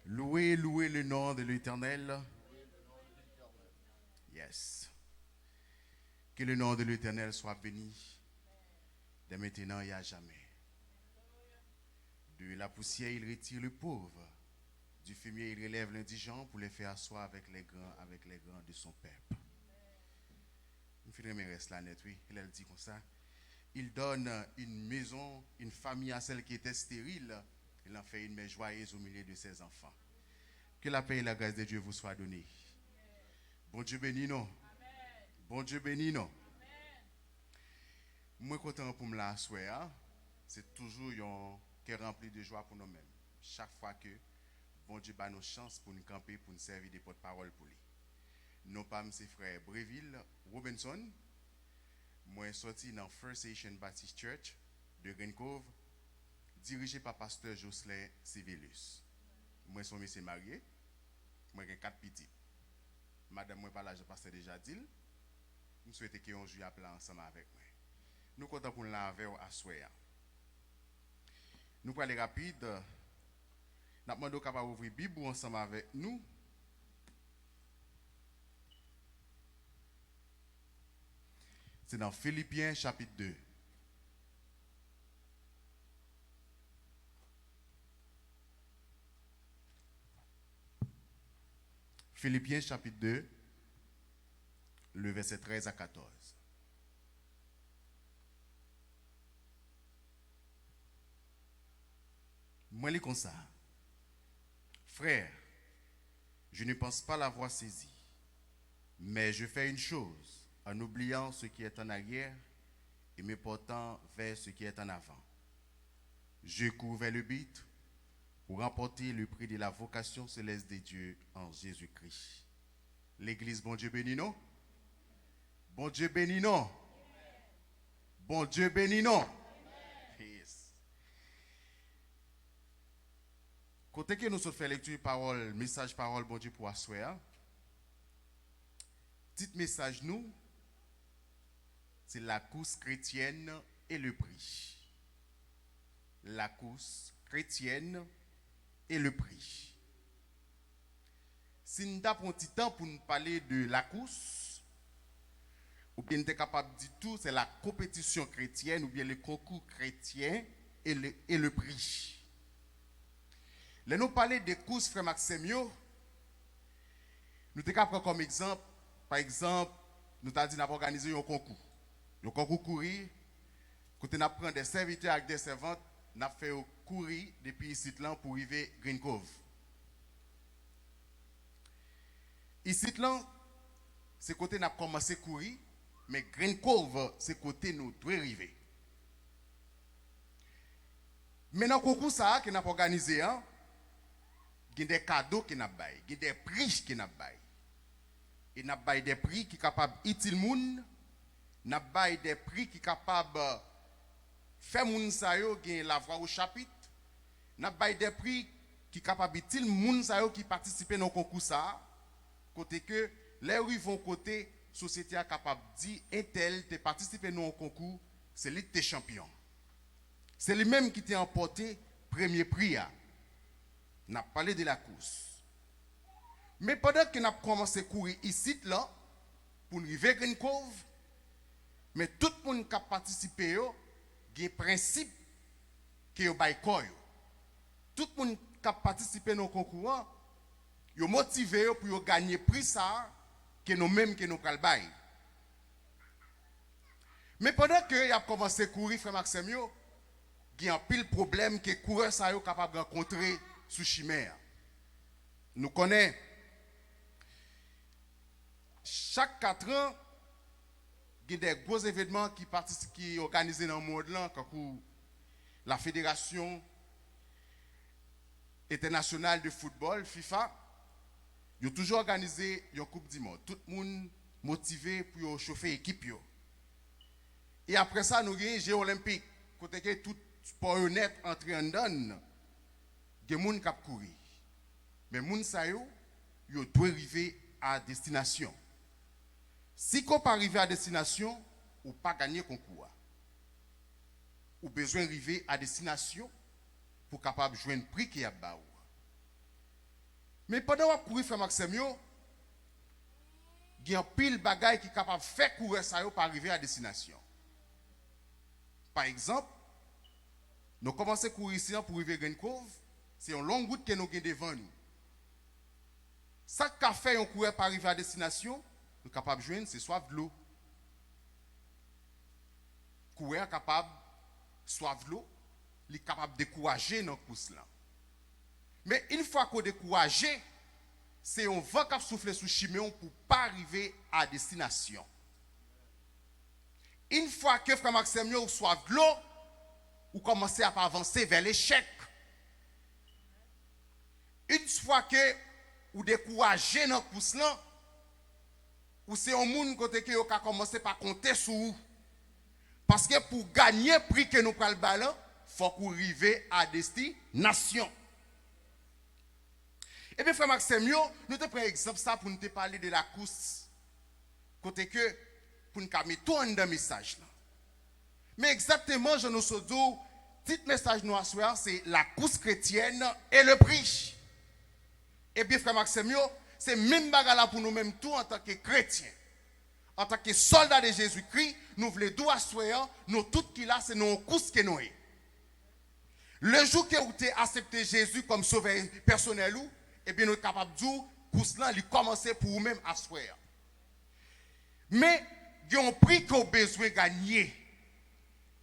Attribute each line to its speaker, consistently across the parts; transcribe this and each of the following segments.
Speaker 1: Louez, louez le nom de l'Éternel. Yes. Que le nom de l'Éternel soit béni dès maintenant et à jamais. De la poussière, il retire le pauvre. Du fumier, il relève l'indigent pour les faire asseoir avec les grands de son peuple. Il fait reste la net, oui. Il a dit comme ça. Il donne une maison, une famille à celle qui était stérile. Il en fait une mère joyeuse au milieu de ses enfants. Que la paix et la grâce de Dieu vous soient données. Bon Dieu béni nous. Bon Dieu béni nous. Moi content pour me la asseoir. C'est toujours un cœur rempli de joie pour nous-mêmes. Chaque fois que bon Dieu bat nos chances pour nous camper, pour nous servir des porte-parole pour lui. Nos pas ses frères Breville Robinson. Moi sorti dans First Asian Baptist Church de Green Cove, dirigé par pasteur Jocelyn Civilus. Moi son monsieur marié. Moi j'ai 4 petits. Madame moi pas là, je pasteur déjà dit. Nous souhaitons qu'on joue à plat ensemble avec moi. Nous comptons pour l'enlever à soir. Nous pour aller rapide. Nous demandons capable ouvrir la Bible ensemble avec nous. C'est dans Philippiens chapitre 2. Philippiens chapitre 2, le verset 13 à 14. Moi, je lis comme ça. Frère, je ne pense pas l'avoir saisi, mais je fais une chose, en oubliant ce qui est en arrière et me portant vers ce qui est en avant. Je cours vers le but pour remporter le prix de la vocation céleste de Dieu en Jésus-Christ. L'église, bon Dieu béni nous. Bon Dieu béni nous. Bon Dieu béni nous. Yes. Côté que nous sommes fait lecture parole, message parole, bon Dieu pour asseoir. Petit message nous, c'est la course chrétienne et le prix. La course chrétienne et le prix. Si nous avons un petit temps pour nous parler de la course, ou bien nous sommes capables de dire tout, c'est la compétition chrétienne, ou bien le concours chrétien et le prix. Là, nous parler de courses, frère Maximio, nous sommes capables comme exemple, par exemple, nous avons dit qu'on a organisé un concours. Le concours courir, quand on apprend des serviteurs avec des servantes, on a fait courir depuis ici pour arriver à Green Cove. Ici, c'est côté n'a commencé à courir, mais Green Cove, c'est côté nous doit arriver. Maintenant, le concours ça que nous avons organisé, il y a des cadeaux qui nous baillé, il y a des prix qui nous baillé. Et nous avons des prix qui sont capables d'utile moun, nous avons des prix qui sont capables de faire moun sa yo gagner la voix au chapitre. Nous avons des prix qui sont capables d'utile moun sa yo qui participent dans le concours ça. Côté que les rues vont côté société est capable de dire un tel te participer dans un concours, c'est lui qui est champion. C'est lui-même qui t'a emporté premier prix. On a parlé de la course. Mais pendant qu'on a commencé à courir ici, là, pour nous arriver à Green Cove, mais tout le monde qui a participé, il y a un principe qui est au baïkoy. Tout le monde qui a participé dans le concours, il est motivé pour gagner prix ça, que nous-mêmes que nous prenons bail. Mais pendant qu'il a commencé à courir, frère Maximio, il y a un pile problème que les coureurs sont capables de rencontrer sous chimère. Nous connaissons. Chaque 4 ans, il y a des gros événements qui sont organisés dans le monde, là, comme la Fédération internationale de football, FIFA. Ils ont toujours organisé une Coupe du Monde. Tout le monde motivé pour chauffer l'équipe. Et après ça, nous avons les Jeux olympiques. Côté que tout sport honnête entre en donne, il y a des gens qui courent. Mais les gens, ils doivent arriver à destination. Si on pas arriver à destination, ou pas gagner concours. Ou besoin d'arriver à destination pour capable de jouer un prix qui est bas. Mais pendant que courir frère Maxime yo, il y a un pile bagaille qui est capable de faire courir ça pour arriver à destination. Par exemple, nous commençons à courir ici pour arriver à Green Cove, c'est une longue route que nous avons devant nous. Ça qui a fait un courir pour arriver à destination, nous sommes capables de joindre, c'est soif de l'eau. Courir capable soif de l'eau, il est capable de décourager dans le course là. Mais une fois qu'on est découragé, c'est un vent qui souffle sous Chiméon pour ne pas arriver à destination. Une fois que frère Maxime ou soif de l'eau, vous commencez à avancer vers l'échec. Une fois que vous découragez dans le course là, ou c'est un monde qui a commencé par compter sur vous. Parce que pour gagner le prix que nous prenons le ballon, il faut qu'on arrive à destination. Et bien, frère Maxime, nous te prenons exemple ça pour nous te parler de la course. Côté que, pour nous mettre tout dans le message. Mais exactement, je nous suis dit, le petit message nous assoir, c'est la course chrétienne et le prix. Et bien, frère Maxime, c'est même bagarre pour nous-mêmes tous en tant que chrétiens. En tant que soldats de Jésus-Christ, nous voulons tout assurer, nous tout qui là, c'est nos courses que nous avons. Le jour que vous avez accepté Jésus comme sauveur personnel, eh bien, nous sommes capables de dire, course là, il commence pour vous-même assurer. Mais, il y a un prix qu'on a besoin de gagner.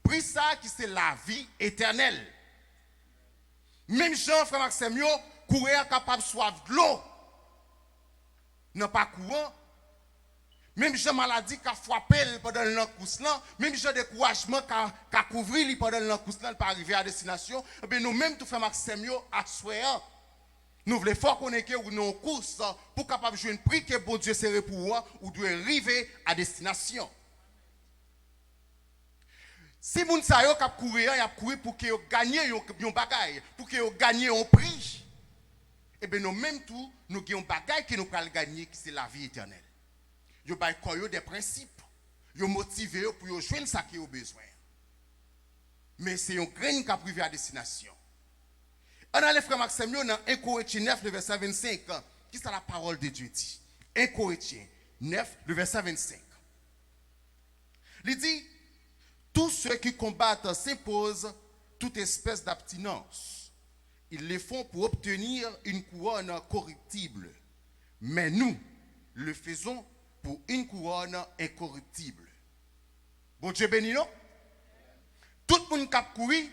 Speaker 1: Prix ça qui c'est la vie éternelle. Même Jean, frère Maxime, courir capable de soif de l'eau. Non pas courant. Même Jean maladie qui a frappé pendant le course là, même Jean découragement qui a couvert pendant le course là pour arriver à destination, eh bien nous même tout frère Maxime à soir. Nous voulons fort connaître que nous en course pour capable jouer un prix que bon Dieu serait pour moi ou doit arriver à destination. Si moun sa yo k'ap courir, y a courir pour que yo gagne yon bagaille, pour que yo gagne un prix. Eh bien nous même tout nous gagnons bagaille que nous pral gagner qui c'est la vie éternelle. Yo bay koyo des principes, yo motivé pour yo joindre ça qui yo besoin. Mais c'est un grain qui a privé à destination. On a les frères Maxime dans 1 Corinthiens 9 le verset 25 qui c'est la parole de Dieu dit. 1 Corinthiens 9 le verset 25. Il dit tous ceux qui combattent s'imposent toute espèce d'abstinence. Ils le font pour obtenir une couronne corruptible. Mais nous le faisons pour une couronne incorruptible. Bon Dieu béni, non? Tout le monde qui a couru,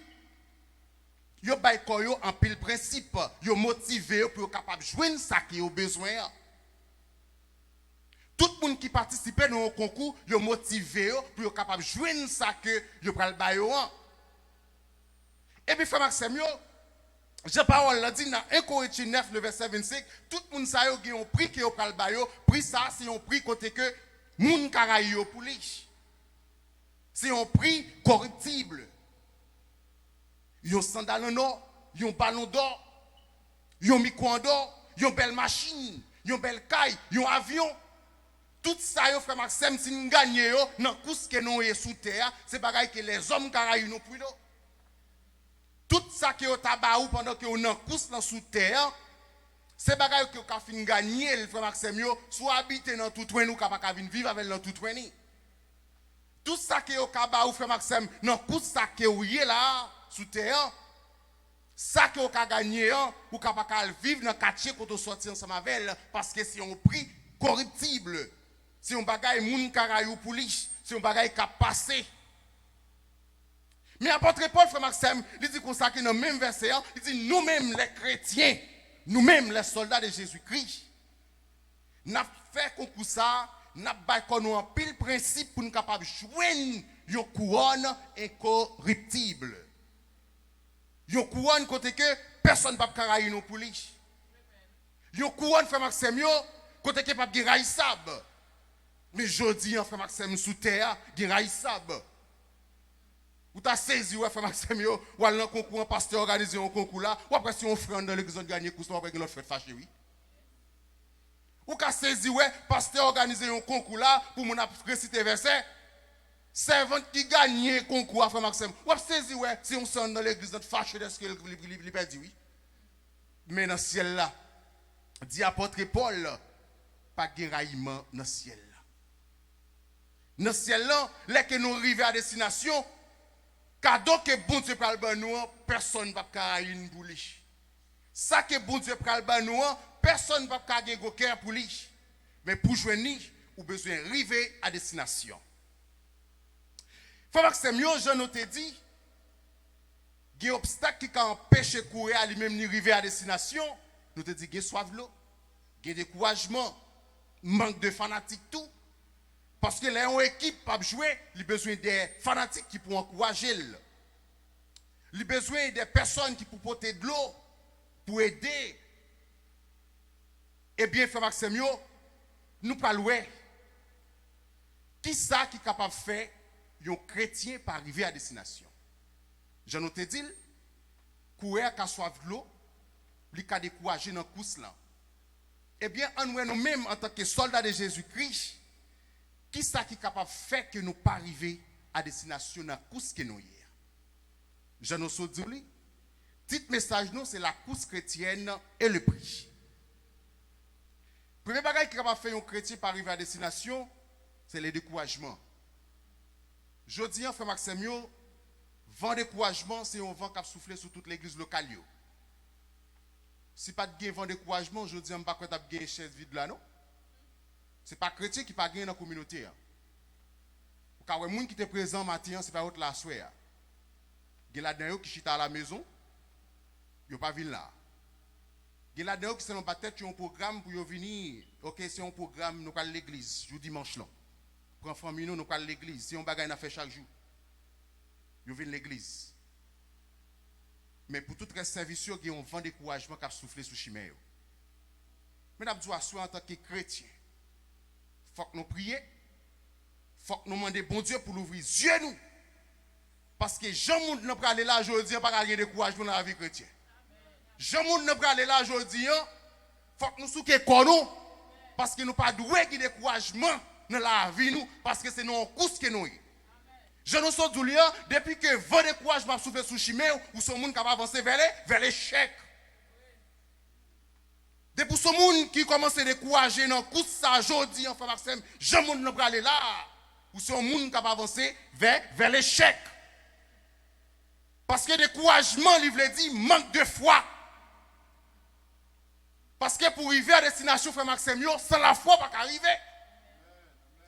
Speaker 1: yo bay koyo en pile principe, yo motivé pour capable joindre ça qui a besoin. Tout le monde qui participait dans le concours, yo motivé pour capable joindre ça que yo pral bayo. Et puis frère Maxime, Jean parole l'a dit dans 1 Corinthiens 9 le verset 25, tout le monde sa yo gen un prix que yo pral bayo, prix ça c'est un prix côté que moun karaï yo pour lui. C'est un prix corruptible. Yon sandal en or, yon ballon d'or, yon micro-ondes d'or, yon belle machine, yon belle caille, yon avion. Tout ça, yo, frère Maxime, si nous gagnons dans la course que nous sommes sous terre, c'est bagaille que les hommes qui nous pour nous. Tout ça que vous avez pendant que vous êtes dans la course sous terre, c'est bagaille que vous avez gagné, le frère Maxime, soit habité dans tout train, ou capable de vivre avec dans tout train. Tout ça que vous avez, frère Maxime, dans la course que vous êtes là, sous terre, ça que vous avez gagné, vous êtes capable de vivre dans le quartier quand vous sortez ensemble avec elle, parce que c'est un prix corruptible. C'est un bagage moun karayou pour lui, c'est un bagage qui a passé. Mais apôtre Paul, frère Maxime, il dit comme ça que dans le même verset, il dit nous-mêmes les chrétiens, nous-mêmes les soldats de Jésus-Christ, nous avons fait concours ça, nous avons un pile principe pour nous capables de joindre une couronne incorruptible. Une couronne côté que personne ne peut carrer nous pour lui. Une couronne, frère Maxime, côté que pas de raïsable. Mais jeudi, frère Maxime, sous terre, il y a raïsable. Ou t'as saisi, frère Maxime, ou à l'un concours, un pasteur organisé un concours là, ou après si on frère dans l'église de gagner, ou après l'autre fait fâché, oui. Ou t'as saisi, pasteur organisé un concours là, pour mon réciter verset, servant qui gagne concours, frère Maxime. Ou t'as saisi, si on s'en dans l'église de fâché, est-ce qu'il perdu, oui. Mais dans le ciel là, dit apôtre Paul, pas de raillement dans le ciel. Dans le ciel, là, que nous arrivons à destination, cadeau que bon Dieu pral ban nous, personne ne va railler pour lui. Ça que bon Dieu pral ban nous, personne ne va gagner au cœur pour lui. Mais pour joindre, ou besoin d'arriver à destination. Frère Maxime, je te dis, il y a un obstacle qui empêche de courir à lui-même d'arriver à destination. Nous te dis, il y a soif l'eau, il y a découragement, manque de fanatiques, tout. Parce que là, une équipe pour jouer, il a besoin des fanatiques qui pourront encourager. Il a besoin des personnes qui pourront porter de l'eau, pour aider. Eh bien, frère Maxime, nous parlons. Qui ça qui est capable de faire un chrétien pour arriver à destination? Je nous te dis, courir qu'à soif de l'eau, il a découragé dans la course là. Eh bien, nous-mêmes, en tant que soldats de Jésus-Christ, qui ça qui est capable de faire que nous pas arriver à destination dans la course que nous y est? Je nous dis, le titre message nous, c'est la course chrétienne et le prix. Premier bagage qui est capable de faire un chrétien pour arriver à destination, c'est le découragement. Je dis, frère Maxime, vent découragement, c'est un vent qui a soufflé sur toute l'église locale. Si pas de vent découragement, je dis, je ne sais pas quoi tu as chaise vide là, non? Ce n'est pas chrétien qui n'a pas gagné dans la communauté. Car les gens qui étaient présents matin, ce n'est pas autre la soirée. Il y a des gens qui sont à la maison, ils n'ont pas vu là. Il y a des gens qui sont dans la tête, ils ont un programme pour venir. Ok, c'est un programme, nous allons à l'église, jour dimanche là. Pour enfants minous, nous allons à l'église. C'est un bagage qu'on fait chaque jour. Ils viennent à l'église. Mais pour tout reste service, il y a un vent de découragement qui a soufflé sur le chemin. Mesdames, nous en tant que chrétiens, il faut que nous prions. Il faut que nous demandions bon Dieu pour l'ouvrir les yeux nous. Parce que gens ne peut aller là aujourd'hui pas avoir de découragement dans la vie chrétienne. Gens ne peut aller là aujourd'hui, il faut que nous soyons parce que nous pas doués de découragement dans la vie nous parce que c'est nos courses que nous. Je nous sommes dit depuis que vent découragement souffle sous chemin ou ce monde qui va avancer vers l'échec. Depuis ce monde qui commence à décourager dans la course ça aujourd'hui en Maxime, gens ne peut aller là ou ce monde qui va avancer vers l'échec. Parce que découragement, il veut dire manque de foi. Parce que pour arriver à destination, frère Maxime, sans la foi, pas qu'arriver.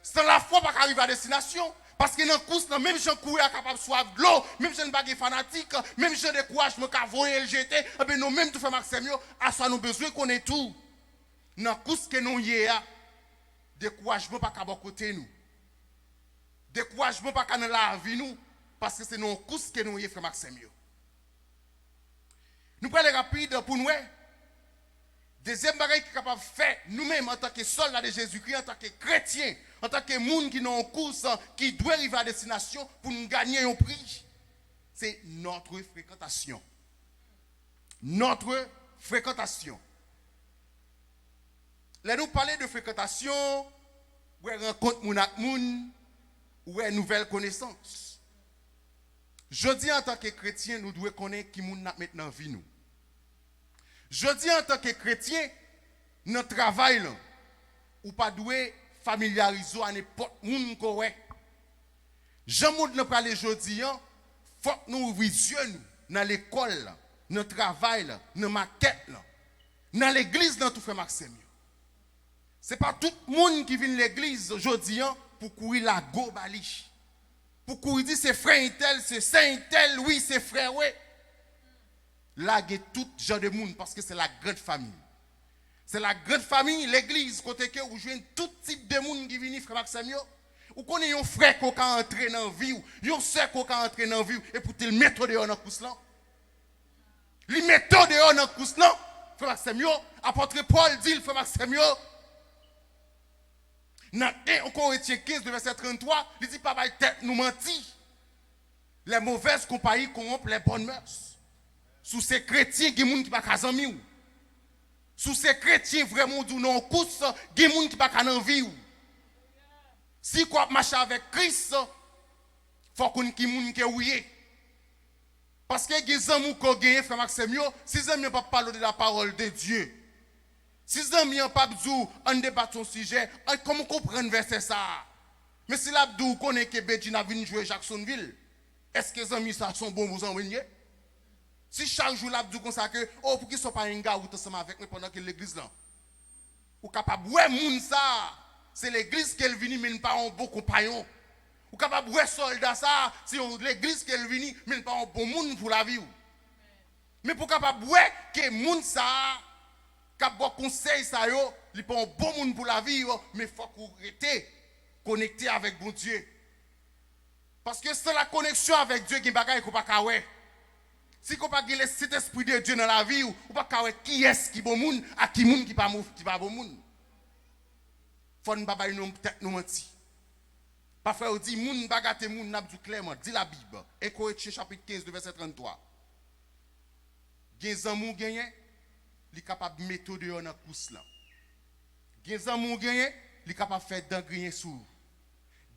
Speaker 1: Sans la foi, pas qu'arriver à destination. Parce que dans la course, même si je cours capable de soif de l'eau, même si je ne suis pas fanatique, même si je décourage, je peux voyer le jeter, et bien nous même tout frère Maxime, à ça nous besoin qu'on ait tout. Dans la course que nous y a, découragement pas qu'à côté nous. Découragement pas qu'à dans la vie nous. Parce que c'est nos courses que nous y a, frère Maxime. Nous prenons les rapides pour nous. Deuxième bagage qui est capable de faire nous-mêmes en tant que soldats de Jésus-Christ, en tant que chrétiens, en tant que monde qui ont une course, qui doit arriver à destination pour nous gagner un prix, c'est notre fréquentation. Notre fréquentation. Là, nous parlons de fréquentation, où on rencontre moun ak moun, où on nouvelle connaissance. Je dis en tant que chrétien, nous devons connaître qui moun nak maintenant vie nous. Je dis en tant que chrétien, notre travail, là, ou pas doué familiariser à n'importe moun correct. Jean moun ne parle aujourd'hui, faut que nous ouvrions dans l'école, dans le travail, dans la maquette, dans l'église, dans tout frère Maxime. Ce n'est pas tout le monde qui vient à l'église aujourd'hui pour courir la gobali. Pour courir dire c'est frère tel, c'est saint tel, oui, c'est frère, oui. Là, il y a tout genre de monde parce que c'est la grande famille. C'est la grande famille, l'église, côté que vous jouez tout type de monde qui vient, frère Maxime. Ou qu'on ait un frère qui a entré dans la vie, ou un soeur qui a entré dans la vie, et pour te le mettre dehors dans le course là. Le mettre dehors dans le course là, frère Maxime, apôtre Paul dit, frère Maxime, dans 1 Corinthiens 15, verset 33, il dit, pas mal tête nous mentit. Les mauvaises compagnies corrompent les bonnes mœurs. Sous ces chrétiens, il y a des gens qui ne sont pas amis. Sous ces chrétiens, vraiment, nous non course, il y a des gens qui ne sont pas en vie. Si vous marchez avec Christ, il faut qu'on ait des gens qui ouillent. Parce que les gens qui ont gagné, frère Maxime, si ils ne pas parler de la parole de Dieu, Si les amis n'ont pas besoin, on débat son sujet, comment comprendre verset ça? Mais si l'abdou connaît que Bedina vient jouer Jacksonville, est-ce que les amis ça sont bons vous envoyer? Si chaque jour l'abdou comme ça que, oh, pour qu'ils ne soient pas un gars ou ensemble avec moi pendant que l'église là, ou capable, ouais, moun ça, c'est l'église qu'elle vient, mais pas un bon compagnon. Ou capable, ouais, soldat ça, c'est l'église qu'elle vient, mais pas un bon monde pour la vie. Mais pour capable, ouais, que moun ça, cap bon conseil ça yo, il pas un bon monde pour la vie, mais faut qu'on reste connecté avec bon Dieu. Parce que c'est la connexion avec Dieu qui est bagaille qu'on pas kawé. Si qu'on pas le cet esprit de Dieu dans la vie ou pas kawé qui est qui bon monde à qui monde qui pas bon monde. Faut ne pas bailler nous tête nous menti. Parfois on dit moun bagate moun n'a dit clairement, dit la Bible. Corinthiens chapitre 15 verset 33. Gen zanmou genyen, li capable mettre dehors dans course là. Gen zanmou genyen, li capable faire d'engagner sous.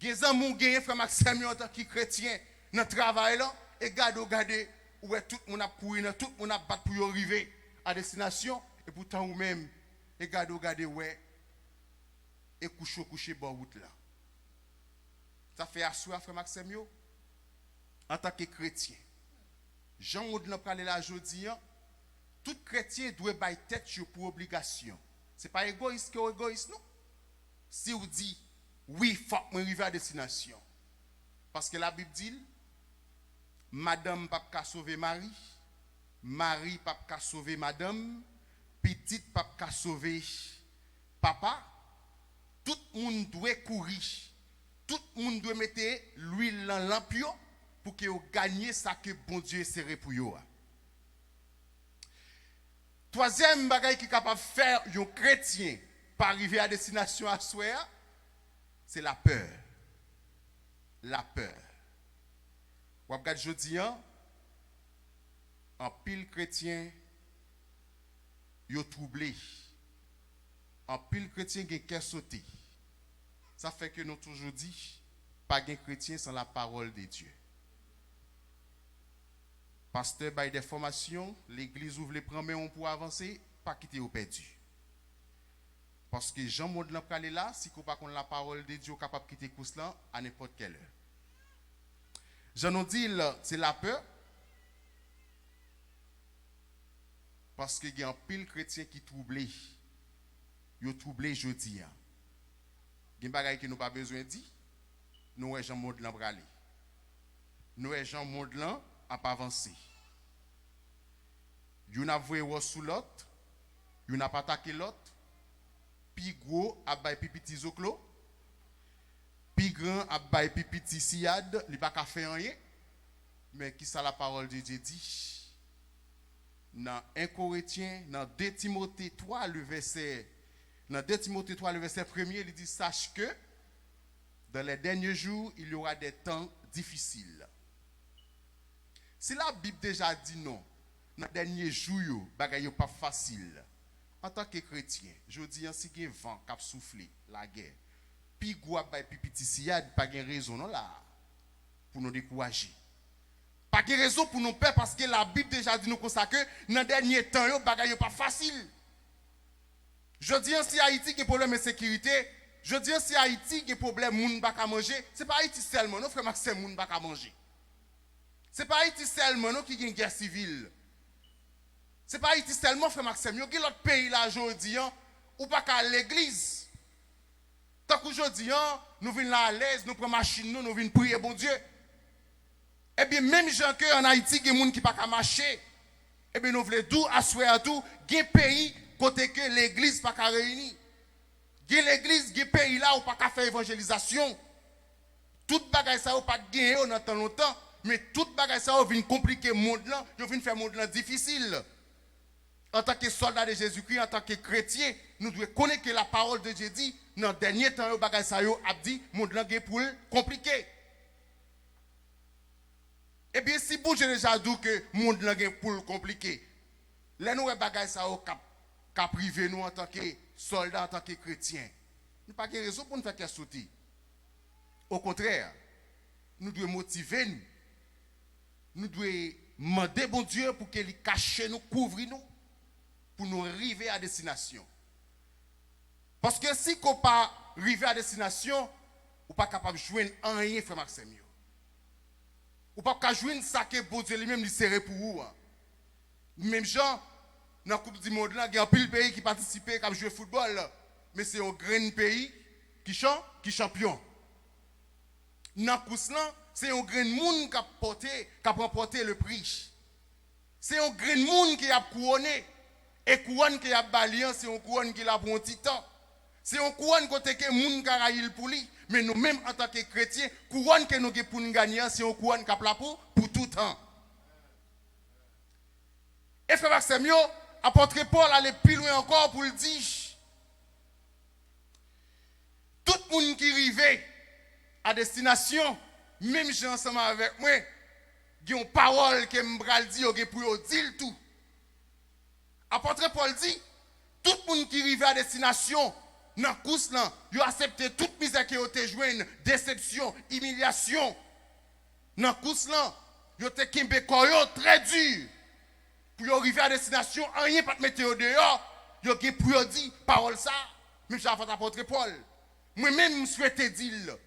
Speaker 1: Gen zanmou genyen frère Maxime en tant que chrétien dans travail là et garde où tout monde a courir, tout monde a battre pour arriver à destination et pourtant ou même et garde ouais et coucher bon route là. Ça fait asseoir frère Maxime yo en tant que chrétien. Jean Maud n'a parlé là aujourd'hui, tout chrétien doit bailler tête pour obligation. C'est pas égoïste que égoïste non. Si vous dit oui, faut que arriver à destination. Parce que la Bible dit madame pas ka sauver Marie, Marie pas ka sauver madame, petite pas ka sauver papa. Tout le monde doit courir. Tout le monde doit mettre l'huile dans l'ampio pour que vous gagnez ça que bon Dieu est serré pour vous. Troisième bagaille qui est capable de faire un chrétien pour arriver à destination à soi, c'est la peur. La peur. Vous regardez jeudi, en pile chrétien, yo troublé. En pile chrétien, il a sauté. Ça fait que nous toujours dit, pas de chrétien sans la parole de Dieu. Pasteur bail des formations, l'église ouvre les premiers pour avancer, pas quitter au perdu. Parce que Jean Maud n'a pas là, si vous pas la parole de Dieu capable de quitter course là à n'importe quelle heure. Jean nous dit c'est la peur. Parce qu'il y a un pile chrétien qui troublé. Yo troublé jeudi. Il y a des choses que nous n'avons pas besoin de dire. Nous sommes Jean Maud là pour aller. Nous sommes Jean Maud là à pas avancer. Vous n'avez pas sous l'autre, vous n'avez pas attaqué l'autre, puis gros a bay pipiti zoklo, puis grand a bay pipiti siad, il pas qu'à faire rien. Mais qui ça la parole de Dieu dit? Dans 1 Corinthiens, dans 2 Timothée 3 le verset 1er, il dit sache que dans les derniers jours, il y aura des temps difficiles. Si la Bible déjà dit non, dans les derniers jours, bagay pas facile. En tant que chrétien, je dis si il y a vent qui a soufflé la guerre, puis gwa bay pipiti siad, pas de raison non là pour nous décourager. Pas de raison pour nous peur parce que la Bible déjà dit nous comme ça que dans les derniers temps, yo bagay pas facile. Je dis si Haïti a des problèmes de sécurité, je dis si Haïti a des problèmes moun pas à manger, c'est pas Haïti seulement, non frère Maxime moun pas à manger. C'est pas Haïti seulement non qui a une guerre civile. C'est pas Haïti seulement frère Maxime, yo qui l'autre pays là aujourd'hui ou pas qu'à l'église. Tant qu'aujourd'hui nous venons là à l'aise, nous prenons machine nous venons prier bon Dieu. Eh bien même gens que en Haïti il y a des gens qui pas qu'à marcher. Eh bien nous voulons tout assurer à tout, il y a un pays côté que l'église pas qu'à réunir. Il y a l'église, il y a pays là où pas qu'à faire évangélisation. Toute bagaille ça ou pas gagner on attend longtemps, mais toute bagaille ça vient compliquer le monde là, vient faire le monde là difficile. En tant que soldat de Jésus-Christ, en tant que chrétien, nous devons connaître que la parole de Dieu dit dans le dernier temps le bagaille ça a dit monde là est pour compliqué. Eh bien si vous j'ai déjà dit que monde là est pour compliqué. Là nous bagaille ça cap privé nous en tant que soldats, en tant que chrétiens. Nous pas de raison pour nous faire sauter. Au contraire, nous devons motiver nous. Nous devons demander bon Dieu pour qu'il cache nous, couvre nous, pour nous arriver à destination. Parce que si qu'on pas arrivé à destination, ou pas capable de jouer en rien, frère Maxime. Ou pas capable de jouer ça que bon Dieu lui-même lui serré pour vous. Même gens, dans la Coupe du Monde, il y a un pile pays qui participe, qui a joué au football. Mais c'est un grand pays qui est champion. Dans la course, c'est un grand monde qui a remporté le prix. C'est un grand monde qui a couronné. Et couronne qui a balayé, c'est un couronne qui a pour un titan. C'est un couronne côté que moun karaïl pour lui, mais nous même en tant que chrétiens, couronne que nous avons pour nous gagner, c'est un couronne qui a pour tout temps. Et frère Maxime, apôtre Paul allait plus loin encore pour le dire. Tout le monde qui arrive à destination, même j'ai ensemble avec moi, il y a une parole que je dis pour dire tout. Apôtre Paul dit, tout le monde qui arrive à destination, dans la course, il a accepté toute misère qui a été jouée, déception, humiliation. Dans la course, il a été très dur. Pour arriver à destination, rien pas de mettre au dehors, il a pour dire parole ça. Même j'ai fait apôtre Paul. Moi-même, je souhaite dire.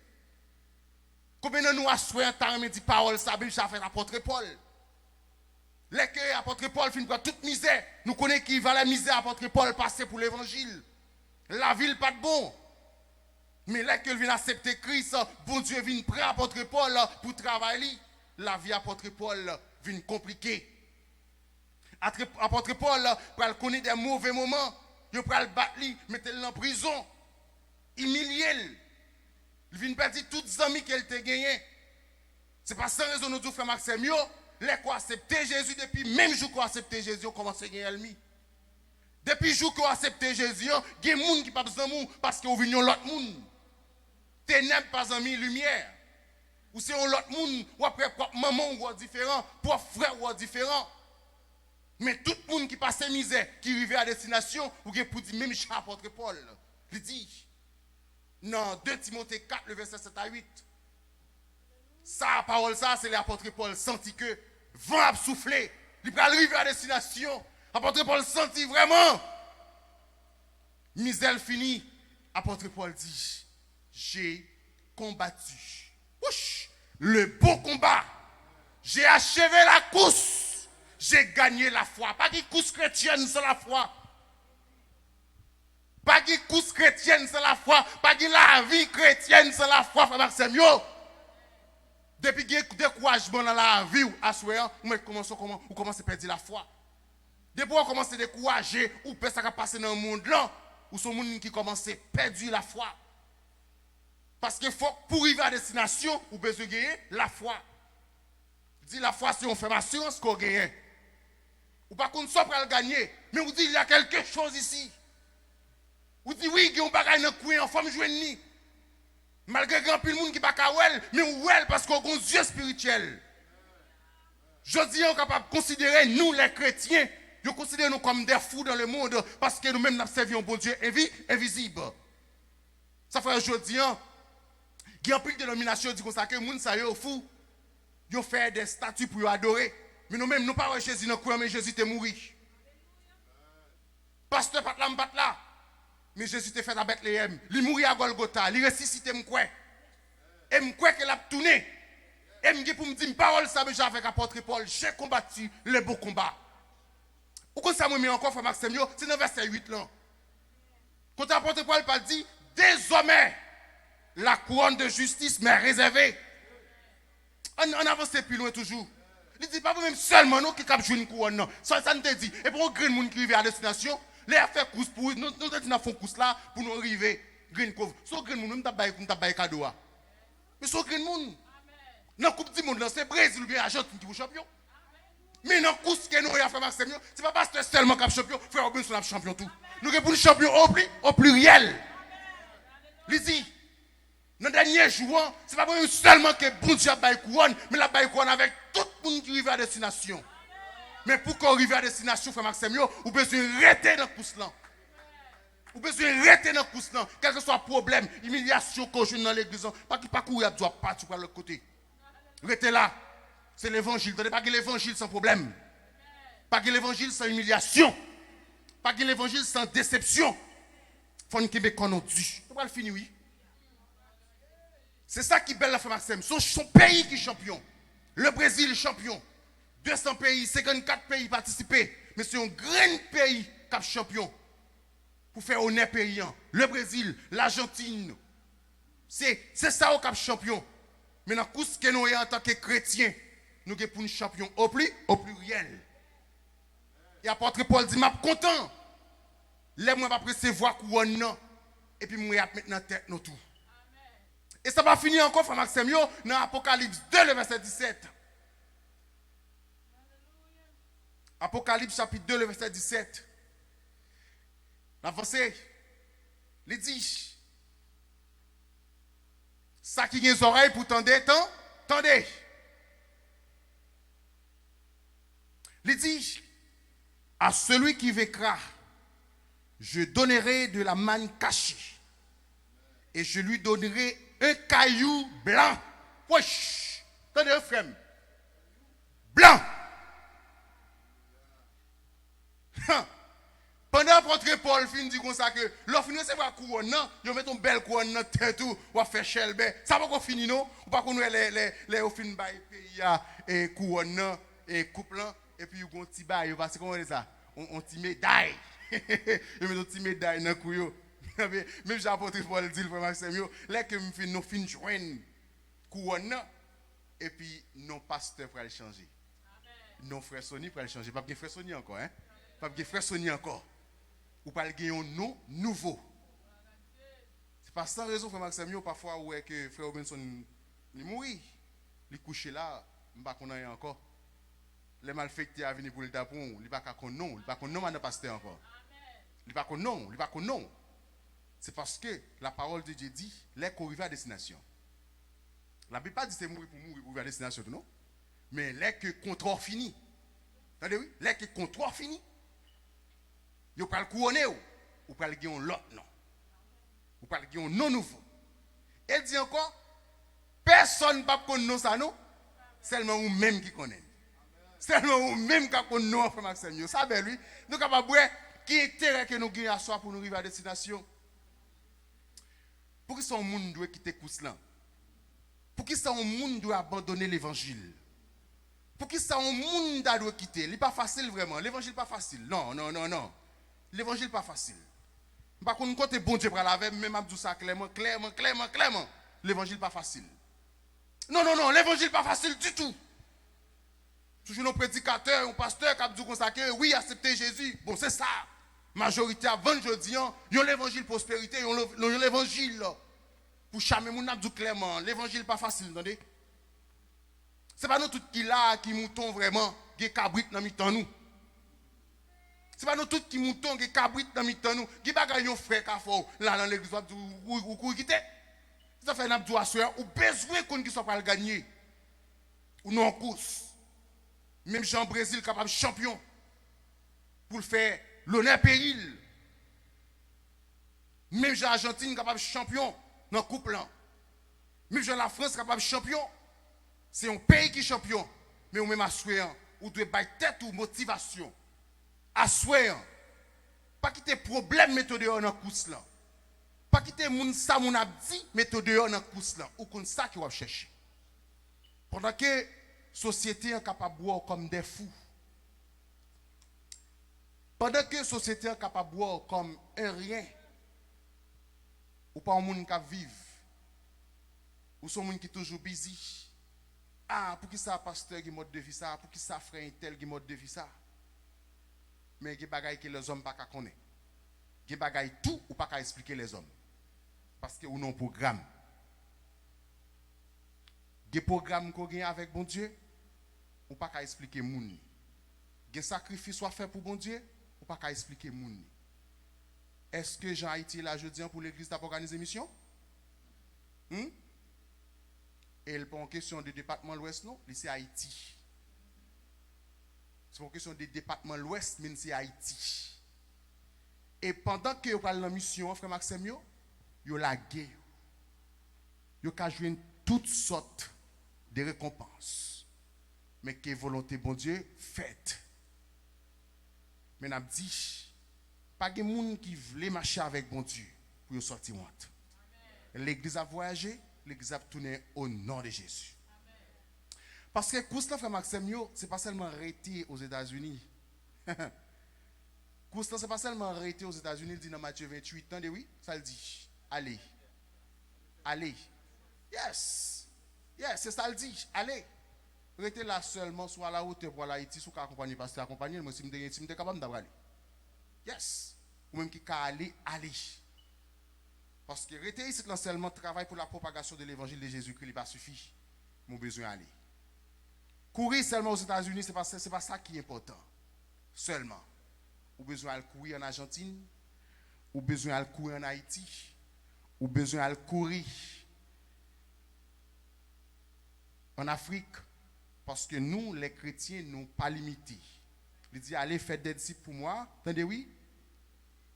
Speaker 1: Combien de nous avons souhaité dire parole ça, même j'ai fait apôtre Paul. Lorsque l'apôtre Paul finit par toute misère, nous connaissons qui va la misère apôtre Paul passer pour l'évangile. La ville pas de bon. Mais lorsque il vient accepter Christ, bon Dieu vient prendre apôtre Paul pour travailler. La vie apôtre Paul vient compliquée. Apôtre Paul pour connaître des mauvais moments, il peut le battre, mettre en prison, humilier. Il vient perdre toutes les amis qu'elle a gagné. C'est pas sans raison nous disons frère Maxime, les qui ont accepté Jésus depuis même jour qu'on a accepté Jésus, on commence à gagner l'ennemi. Depuis le jour qu'on a accepté Jésus, il y a des gens qui n'ont pas besoin de nous parce qu'ils viennent l'autre monde. Ténèbres pas amis, lumière. Ou c'est l'autre monde, ou après maman ou différent, pour frère ou différent. Mais tout le monde qui passe misère, qui arrive à destination, ou qui pour dire même apôtre Paul, il dit, dans 2 Timothée 4, le verset 7 à 8, sa parole, ça, c'est l'apôtre Paul senti que vent a soufflé, il peut arriver à destination. Apôtre Paul senti vraiment, misère finie. Apôtre Paul dit, j'ai combattu le bon combat, j'ai achevé la course. J'ai gagné la foi. Pas de course chrétienne sans la foi. Pas de course chrétienne sans la foi. Pas de la vie chrétienne sans la foi, frère Maxime. Depuis qu'il y a découragement dans la vie, vous commencez à perdre la foi. Depuis que vous commencez à décourager, ou peut ça passer dans le monde là, ou ce monde qui commence à perdre la foi. Parce que pour arriver à destination, vous besoin de gagner la foi. Dit la foi, si on fait ma assurance qu'on gagne. Ou pas qu'on soit pour le gagner, mais vous dites il y a quelque chose ici. Vous dites oui, il y a un bagage dans le coin, en forme jouer ni. Malgré grand pile monde qui pas kawel, mais ou elle parce qu'on a un Dieu spirituel. Je dis on est capable de considérer nous les chrétiens, nous considérons nous comme des fous dans le monde parce que nous-mêmes nous servons un bon Dieu invisible. Ça fait aujourd'hui, il y a un pile de dénomination qui dit que les gens sont fous. Ils fait des statues pour adorer. Mais nous-mêmes, nous ne pouvons pas Jésus dans le coin, mais Jésus est mort. Pasteur pas là. Mais Jésus est fait à Bethléem. Il est mort à Golgotha. Il est ressuscité m'koué. Et m'koué qu'il a tourné. Et m'gé pour me dire parole ça mais avec apôtre Paul, j'ai combattu le beau combat. Ou quand ça me met encore frère Maxime, c'est dans verset 8 là. Quand apôtre Paul pas dit désormais la couronne de justice m'est réservée. On avance plus loin toujours. Il dit pas vous-même seulement nous qui cap jouer une couronne. Ça nous te dit. Et pour un grand monde qui arrive à destination, les faire course pour nous te dit font course là pour nous arriver green cove. So grand monde nous t'a bailler cadeau. Mais so grand monde. Dans coupe du monde c'est Brésil ou bien Argentine qui vous champion. Mais dans course que nous y a fait Maxime, c'est pas parce que seulement cap champion, frère Robin sont champion tout. Nous pour champion au pluriel. Il dit dans le dernier jour, ce n'est pas seulement que bon Dieu a baillé couronne, mais la baillé couronne avec tout le monde qui arrive à destination. Mais pour qu'on arrive à destination, frère Maxime, vous avez besoin de rester dans le course là. Vous avez besoin de rester dans le course là. Quel que soit le problème, humiliation qu'on joue dans l'église, pas qu'il pas courir, doit partir par l'autre côté. Restez là. C'est l'évangile. Vous pas que l'évangile sans problème. Pas que l'évangile sans humiliation. Pas que l'évangile sans déception. Faut que qu'on nous dû. On va le finir, oui. C'est ça qui est belle la frère Maxime. Son pays qui est champion. Le Brésil champion. 200 pays, 54 pays participés. Mais c'est un grand pays qui est champion. Pour faire honneur pays. Le Brésil, l'Argentine. C'est ça au cap champion. Mais dans tout ce que nous en tant que chrétiens, nous sommes pour un champion au pluriel. Et apôtre Paul dit, je suis content. Laisse-moi pas recevoir couronne. Et puis, je vais mettre dans tête nous tout. Et ça va finir encore, frère Maxime, dans Apocalypse 2, le verset 17. Apocalypse chapitre 2, le verset 17. L'avancée, il dit, ça qui a les oreilles pour tendre, tendez. Il dit, à celui qui vaincra, je donnerai de la manne cachée. Et je lui donnerai un caillou blanc. Wesh! Tenez un frère. Blanc. Pendant l'apôtre Paul fin dit comme ça que l'offre c'est pas couronne non, yo met une belle couronne dans tête tout, ou faire chelbe. Ça va qu'on fini non, ou pas qu'on les au fin bail pays et couronne et couple et puis yon petit bail parce que comment on dit ça? On petit médaille. Yo met une petite médaille dans cou yo. Même j'apôtre Paul dit le frère Maxime yo, là que me fin nous fin joindre couronne et puis non pasteur pour aller changer. Non frère Sony pour aller changer, pas bien frère Sony encore hein. Pas bien frère Sony encore. Ou pas gagner un nom nouveau. C'est pas sans raison frère Maxime parfois où est que frère Robinson il mourit, il couché là, on pas connait encore. Les malfaiteurs à venir pour le tapon, il pas qu'on non, il pas qu'on non madame pasteur encore. Il pas qu'on non, il pas qu'on non. C'est parce que la parole de Dieu dit les qu'on arrive à destination. La Bible pas dit c'est mourir pour arriver à destination non. Mais les que contrat fini. Attendez oui, les que contrat fini. Vous pouvez le couronner ou pouvez le gagner l'autre non. Vous pouvez le gagner non nouveau. Elle dit encore, personne ne peut connaître ça non, seulement vous-même qui connaissez. Seulement vous-même qui connaissez nous, frère Maxime. Ça ben lui, nous sommes capables qui intérêt que nous gagnons à soi pour nous arriver à destination. Pour qui son monde doit quitter Kouslan? Pour qui son monde doit abandonner l'évangile? Pour qui son monde doit quitter? Il n'est pas facile vraiment. L'évangile n'est pas facile. Non, non, non, non. L'évangile n'est pas facile. Par contre, côté bon Dieu pour la veille, même Abdou ça clairement. L'évangile n'est pas facile. Non, non, non, l'évangile n'est pas facile du tout. Toujours nos prédicateurs, un pasteur qui a dit que oui, accepter Jésus. Bon, c'est ça. Majorité avant jeudi, ils ont l'évangile prospérité, ils ont l'évangile. Pour charmer mon Abdou clairement, l'évangile n'est pas facile, attendez. Ce n'est pas nous tous qui là, qui moutons vraiment, qui cabrit dans mi-temps nous. Ce n'est pas nous tous qui moutons, qui cabrit dans mi-temps nous, qui bagaille nos frères qui font là dans l'église ou quitter. Ça fait un Abdou assuré, ou besoin qu'on qui soit pas le gagner. Ou non en course. Même Jean Brésil capable champion pour le faire l'honneur péril. Même Jean Argentine capable champion dans le couple. Même Jean la France capable champion. C'est un pays qui est champion. Mais on même assuré, ou doit bailler tête ou motivation. Assuré. Pas quitter problème méthode dans la course là. Pas quitter moun ça moun a dit méthode dans la course là. Ou comme ça qui va chercher. Pendant que société est capable de boire comme des fous. Pendant que la société est capable de boire comme un rien, ou pas un monde qui vit, ou son monde qui est toujours busy. Ah, pour qui ça pasteur qui mode de vie ça, pour qui ça frère tel qui mode de vie ça. Mais il y a des bagailles que les hommes ne connaissent pas. Il y a des bagailles tout ou pas expliquer les hommes. Parce que ou non programme. Il y a des programmes qu'on gagne avec bon Dieu, ou pas expliquer moun. Il y a des sacrifices soit fait pour bon Dieu, ou pas expliquer moun. Est-ce que Jean Haïti là jeudi pour l'église t'a organisé mission? Et elle pas en question de département l'Ouest non, c'est Haïti. C'est en question de département l'Ouest, mais c'est Haïti. Et pendant que vous parlez de la mission, frère Maxime, vous la guerre. Vous avez joué toutes sortes de récompenses. Mais que volonté bon Dieu faite. Mais n'a dit pas de monde qui veut marcher avec bon Dieu. pour sortir honte. L'église a voyagé, l'église a tourné au nom de Jésus. Parce que Coustan, frère Maxime, ce n'est pas seulement arrêté aux États-Unis. Coustan, ce n'est pas seulement arrêté aux États-Unis, il dit dans Matthieu 28, attendez, oui, ça le dit. Allez. Allez. Yes. Yes, c'est ça le dit. Allez. Restez là seulement, soit à la hauteur pour l'Haïti, soit accompagner, parce que accompagner, moi, si je suis capable d'aller. Yes. Ou même qui peut aller, allez. Parce que rester ici, seulement travail pour la propagation de l'évangile de Jésus-Christ, il n'est pas suffit. Mon besoin d'aller. Courir seulement aux États-Unis, ce n'est pas ça qui est important. Seulement. Ou besoin de courir en Argentine, ou besoin de courir en Haïti, ou besoin de courir en Afrique. Parce que nous, les chrétiens, nous pas limités. Il dit, allez faire des disciples pour moi, attendez, oui,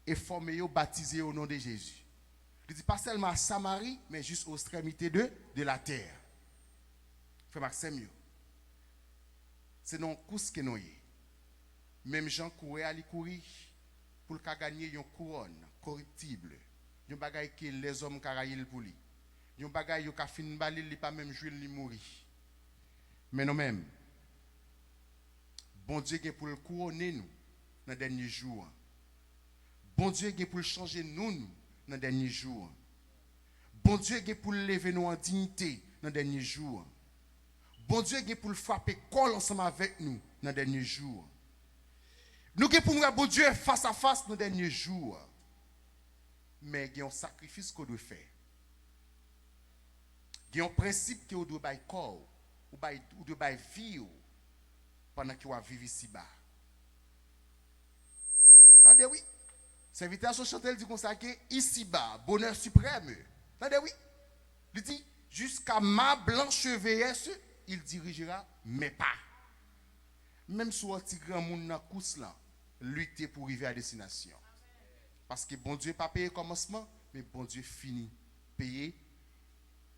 Speaker 1: et formez-vous, baptisez au nom de Jésus. Il dit, pas seulement à Samarie, mais juste aux extrémités de la terre. Frère Maxime, c'est non course que nous y. Même Jean courait à courir pour gagner une couronne corruptible. Un bagage que les hommes carayent pour lui. Un bagage qui a fini balil, il pas même jouer ni mourir. Mais nous même, bon Dieu est pour le couronner nous dans les derniers jours. Bon Dieu est pour changer nous dans les derniers jours. Bon Dieu est pour lever nous en dignité dans les derniers jours. Bon Dieu est pour frapper col ensemble avec nous dans les derniers jours. Nous sommes pour nous, bon Dieu, face à face dans les derniers jours. Mais il y a un sacrifice qu'on doit faire. Il y a un principe que vous doit faire corps, ou doit faire vie pendant que vous vivez ici-bas. Attendez, oui. Serviteur Chantel dit comme ça que ici-bas, bonheur suprême. Attendez, oui. Il dit, jusqu'à ma blanche vieillesse, il dirigera mes pas. Même si vous avez grand monde dans la course là, lutter pour arriver à destination. Parce que bon Dieu n'a pas payé commencement, mais bon Dieu finit payer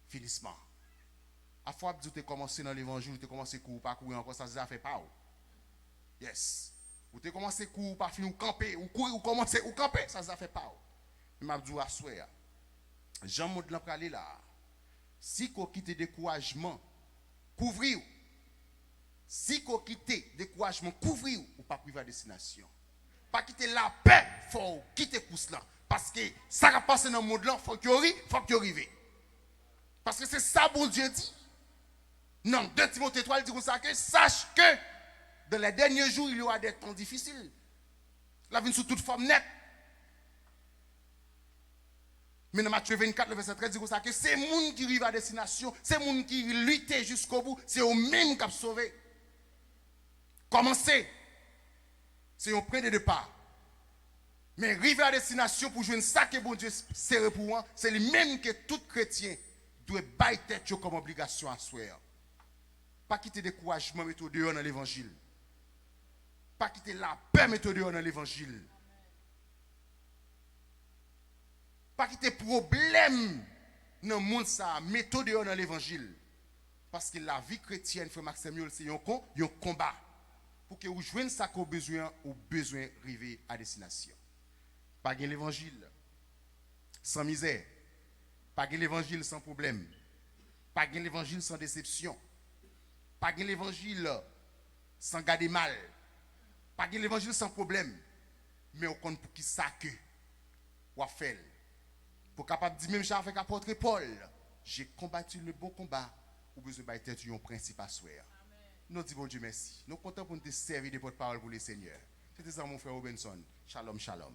Speaker 1: finissement. À fois que vous avez commencé dans l'évangile, vous avez commencé à courir, pas courir encore, ça ne fait pas. Yes. Vous avez commencé à courir, pas finir, ou camper, ou courir, ou commencer, ou camper, ça ne fait pas. Mais je vous assure, Jean-Maud l'a parlé là. Si vous quittez découragement, couvrez-vous. Si vous quittez découragement, couvrez-vous, ou pas priver à destination. Pas quitter la paix, il faut quitter tout cela. Parce que ça va passer dans le monde là, il faut que tu arrives. Parce que c'est ça, bon Dieu dit. Non, 2 Timothée 3, il dit comme ça, que sache que dans les derniers jours, il y aura des temps difficiles. La vie sous toute forme nette. Mais dans Matthieu 24, le verset 13, il dit comme ça, que c'est les gens qui arrivent à destination, c'est les gens qui luttent jusqu'au bout, c'est eux-mêmes qui ont sauvé. Commencez. C'est un point de départ. Mais arriver à destination pour jouer ça que bon Dieu serre pour moi, c'est le même que tout chrétien doit bailler tête comme obligation à soi. Pas quitter découragement, mettre dehors dans l'évangile. Pas quitter la paix, mettre dehors dans l'évangile. Pas quitter problème dans le monde, ça, mettre dehors dans l'évangile. Parce que la vie chrétienne, frère Maxime, c'est un combat. Pour que vous joignez ça qu'on besoin, ou besoin d'arriver à destination. Pas l'évangile sans misère. Pas l'évangile sans problème. Pas l'évangile sans déception. Pas l'évangile sans garder mal. Pas l'évangile sans problème. Mais on compte pour qui ça que ou fait. Pour capable de dire même avec l'apôtre Paul, j'ai combattu le bon combat ou besoin d'être un principe à soi. Nous disons bon Dieu merci. Nous comptons pour nous servir de votre parole pour les seigneurs. C'était ça mon frère Robinson. Shalom, shalom.